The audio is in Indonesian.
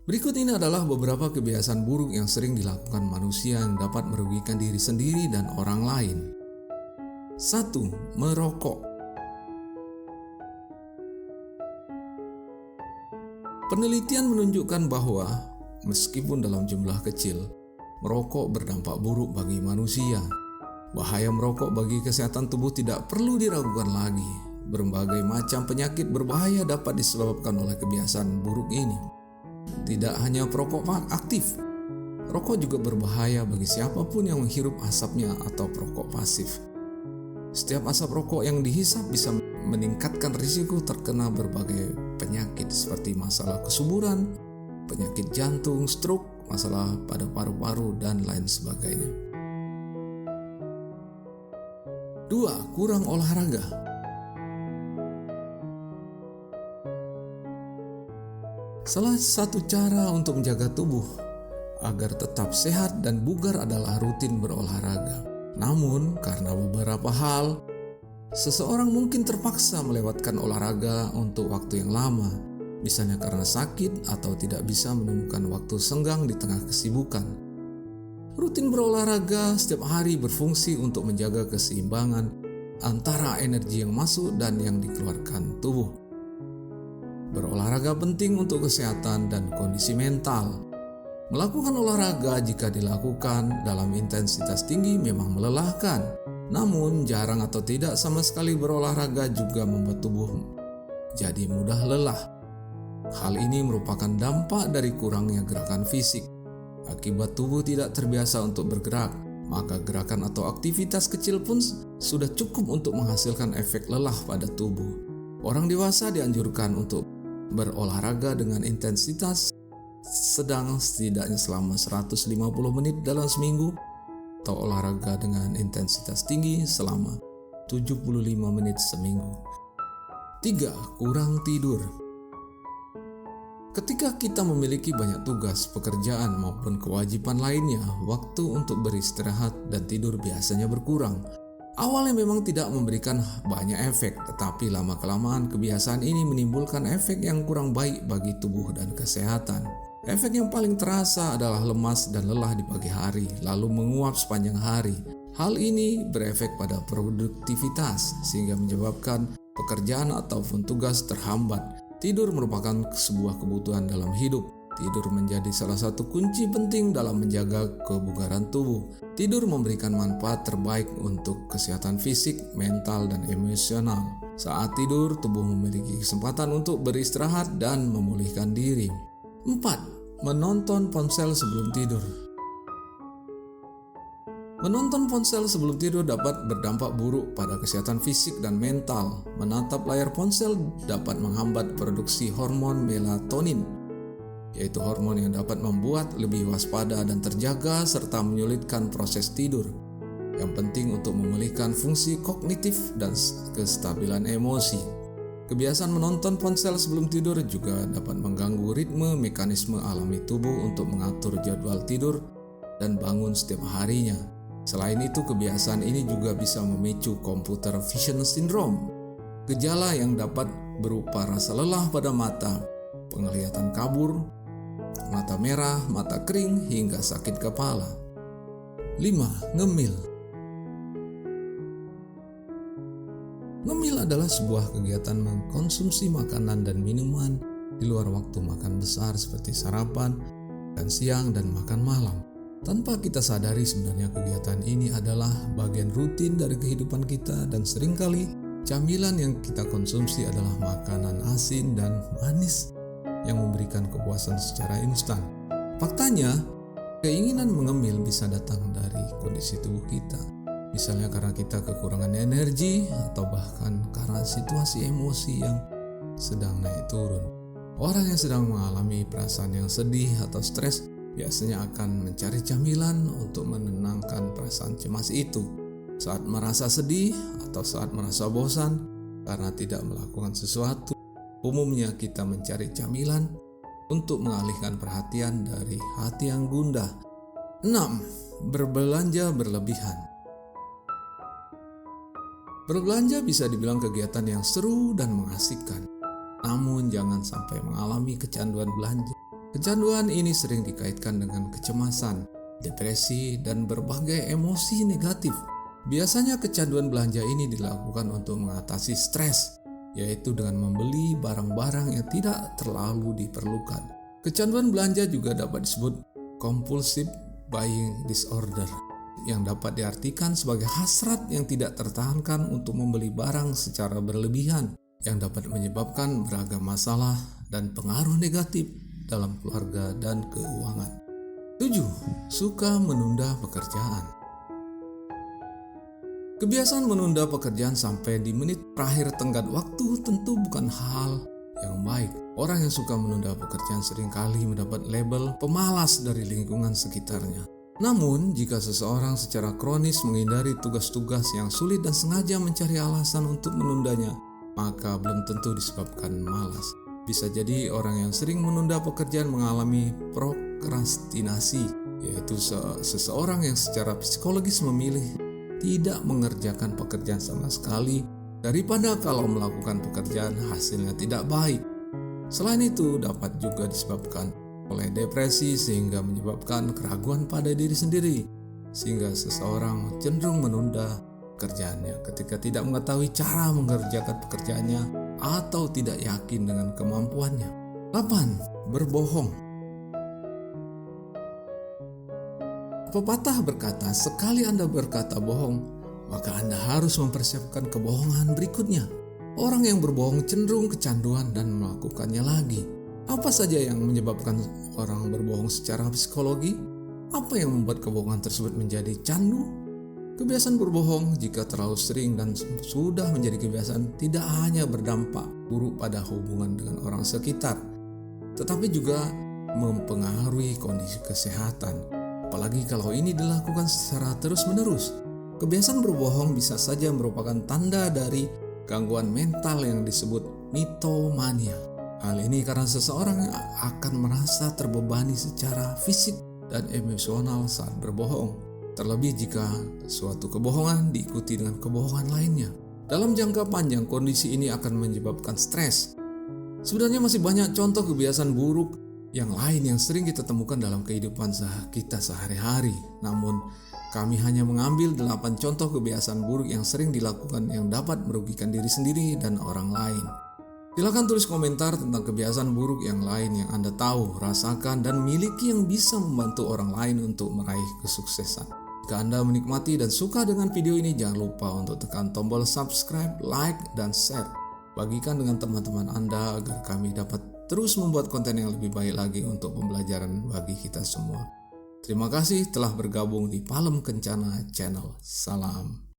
Berikut ini adalah beberapa kebiasaan buruk yang sering dilakukan manusia yang dapat merugikan diri sendiri dan orang lain. 1. Merokok. Penelitian menunjukkan bahwa meskipun dalam jumlah kecil, merokok berdampak buruk bagi manusia. Bahaya merokok bagi kesehatan tubuh tidak perlu diragukan lagi. Berbagai macam penyakit berbahaya dapat disebabkan oleh kebiasaan buruk ini. Tidak hanya perokok aktif, rokok juga berbahaya bagi siapapun yang menghirup asapnya atau perokok pasif. Setiap asap rokok yang dihisap bisa meningkatkan risiko terkena berbagai penyakit seperti masalah kesuburan, penyakit jantung, stroke, masalah pada paru-paru, dan lain sebagainya. 2. Kurang olahraga. Salah satu cara untuk menjaga tubuh agar tetap sehat dan bugar adalah rutin berolahraga. Namun, karena beberapa hal, seseorang mungkin terpaksa melewatkan olahraga untuk waktu yang lama, misalnya karena sakit atau tidak bisa menemukan waktu senggang di tengah kesibukan. Rutin berolahraga setiap hari berfungsi untuk menjaga keseimbangan antara energi yang masuk dan yang dikeluarkan tubuh. Berolahraga penting untuk kesehatan dan kondisi mental. Melakukan olahraga jika dilakukan dalam intensitas tinggi memang melelahkan. Namun jarang atau tidak sama sekali berolahraga juga membuat tubuh jadi mudah lelah. Hal ini merupakan dampak dari kurangnya gerakan fisik. Akibat tubuh tidak terbiasa untuk bergerak, maka gerakan atau aktivitas kecil pun sudah cukup untuk menghasilkan efek lelah pada tubuh. Orang dewasa dianjurkan untuk berolahraga dengan intensitas sedang setidaknya selama 150 menit dalam seminggu, atau olahraga dengan intensitas tinggi selama 75 menit seminggu. 3. Kurang tidur. Ketika kita memiliki banyak tugas, pekerjaan maupun kewajiban lainnya, waktu untuk beristirahat dan tidur biasanya berkurang. Awalnya memang tidak memberikan banyak efek, tetapi lama-kelamaan kebiasaan ini menimbulkan efek yang kurang baik bagi tubuh dan kesehatan. Efek yang paling terasa adalah lemas dan lelah di pagi hari, lalu menguap sepanjang hari. Hal ini berefek pada produktivitas, sehingga menyebabkan pekerjaan ataupun tugas terhambat. Tidur merupakan sebuah kebutuhan dalam hidup. Tidur menjadi salah satu kunci penting dalam menjaga kebugaran tubuh. Tidur memberikan manfaat terbaik untuk kesehatan fisik, mental, dan emosional. Saat tidur, tubuh memiliki kesempatan untuk beristirahat dan memulihkan diri. 4. Menonton ponsel sebelum tidur. Menonton ponsel sebelum tidur dapat berdampak buruk pada kesehatan fisik dan mental. Menatap layar ponsel dapat menghambat produksi hormon melatonin, yaitu hormon yang dapat membuat lebih waspada dan terjaga serta menyulitkan proses tidur. Yang penting untuk memulihkan fungsi kognitif dan kestabilan emosi. Kebiasaan menonton ponsel sebelum tidur juga dapat mengganggu ritme mekanisme alami tubuh untuk mengatur jadwal tidur dan bangun setiap harinya. Selain itu, kebiasaan ini juga bisa memicu computer vision syndrome, gejala yang dapat berupa rasa lelah pada mata, penglihatan kabur, mata merah, mata kering, hingga sakit kepala. 5. Ngemil. Ngemil adalah sebuah kegiatan mengkonsumsi makanan dan minuman di luar waktu makan besar seperti sarapan, makan siang, dan makan malam. Tanpa kita sadari sebenarnya kegiatan ini adalah bagian rutin dari kehidupan kita dan seringkali camilan yang kita konsumsi adalah makanan asin dan manis yang memberikan kepuasan secara instan. Faktanya, keinginan mengemil bisa datang dari kondisi tubuh kita. Misalnya karena kita kekurangan energi atau bahkan karena situasi emosi yang sedang naik turun. Orang yang sedang mengalami perasaan yang sedih atau stres biasanya akan mencari camilan untuk menenangkan perasaan cemas itu. Saat merasa sedih atau saat merasa bosan karena tidak melakukan sesuatu, umumnya kita mencari camilan untuk mengalihkan perhatian dari hati yang gundah. 6. Berbelanja berlebihan. Berbelanja bisa dibilang kegiatan yang seru dan mengasihkan. Namun jangan sampai mengalami kecanduan belanja. Kecanduan ini sering dikaitkan dengan kecemasan, depresi, dan berbagai emosi negatif. Biasanya kecanduan belanja ini dilakukan untuk mengatasi stres, yaitu dengan membeli barang-barang yang tidak terlalu diperlukan. Kecanduan belanja juga dapat disebut compulsive buying disorder, yang dapat diartikan sebagai hasrat yang tidak tertahankan untuk membeli barang secara berlebihan, yang dapat menyebabkan beragam masalah dan pengaruh negatif dalam keluarga dan keuangan. 7. Suka menunda pekerjaan. Kebiasaan menunda pekerjaan sampai di menit terakhir tenggat waktu tentu bukan hal yang baik. Orang yang suka menunda pekerjaan seringkali mendapat label pemalas dari lingkungan sekitarnya. Namun, jika seseorang secara kronis menghindari tugas-tugas yang sulit dan sengaja mencari alasan untuk menundanya, maka belum tentu disebabkan malas. Bisa jadi orang yang sering menunda pekerjaan mengalami prokrastinasi, yaitu seseorang yang secara psikologis memilih tidak mengerjakan pekerjaan sama sekali daripada kalau melakukan pekerjaan hasilnya tidak baik. Selain itu, dapat juga disebabkan oleh depresi sehingga menyebabkan keraguan pada diri sendiri, sehingga seseorang cenderung menunda pekerjaannya ketika tidak mengetahui cara mengerjakan pekerjaannya atau tidak yakin dengan kemampuannya. 8. Berbohong. Pepatah berkata, sekali Anda berkata bohong, maka Anda harus mempersiapkan kebohongan berikutnya. Orang yang berbohong cenderung kecanduan dan melakukannya lagi. Apa saja yang menyebabkan orang berbohong secara psikologi? Apa yang membuat kebohongan tersebut menjadi candu? Kebiasaan berbohong jika terlalu sering dan sudah menjadi kebiasaan tidak hanya berdampak buruk pada hubungan dengan orang sekitar, tetapi juga mempengaruhi kondisi kesehatan. Apalagi kalau ini dilakukan secara terus-menerus. Kebiasaan berbohong bisa saja merupakan tanda dari gangguan mental yang disebut mitomania. Hal ini karena seseorang akan merasa terbebani secara fisik dan emosional saat berbohong. Terlebih jika suatu kebohongan diikuti dengan kebohongan lainnya. Dalam jangka panjang, kondisi ini akan menyebabkan stres. Sebenarnya masih banyak contoh kebiasaan buruk yang lain yang sering kita temukan dalam kehidupan kita sehari-hari. Namun, kami hanya mengambil 8 contoh kebiasaan buruk yang sering dilakukan yang dapat merugikan diri sendiri dan orang lain. Silakan tulis komentar tentang kebiasaan buruk yang lain yang Anda tahu, rasakan, dan miliki yang bisa membantu orang lain untuk meraih kesuksesan. Jika Anda menikmati dan suka dengan video ini, jangan lupa untuk tekan tombol subscribe, like, dan share. Bagikan dengan teman-teman Anda agar kami dapat terus membuat konten yang lebih baik lagi untuk pembelajaran bagi kita semua. Terima kasih telah bergabung di Palem Kencana Channel. Salam.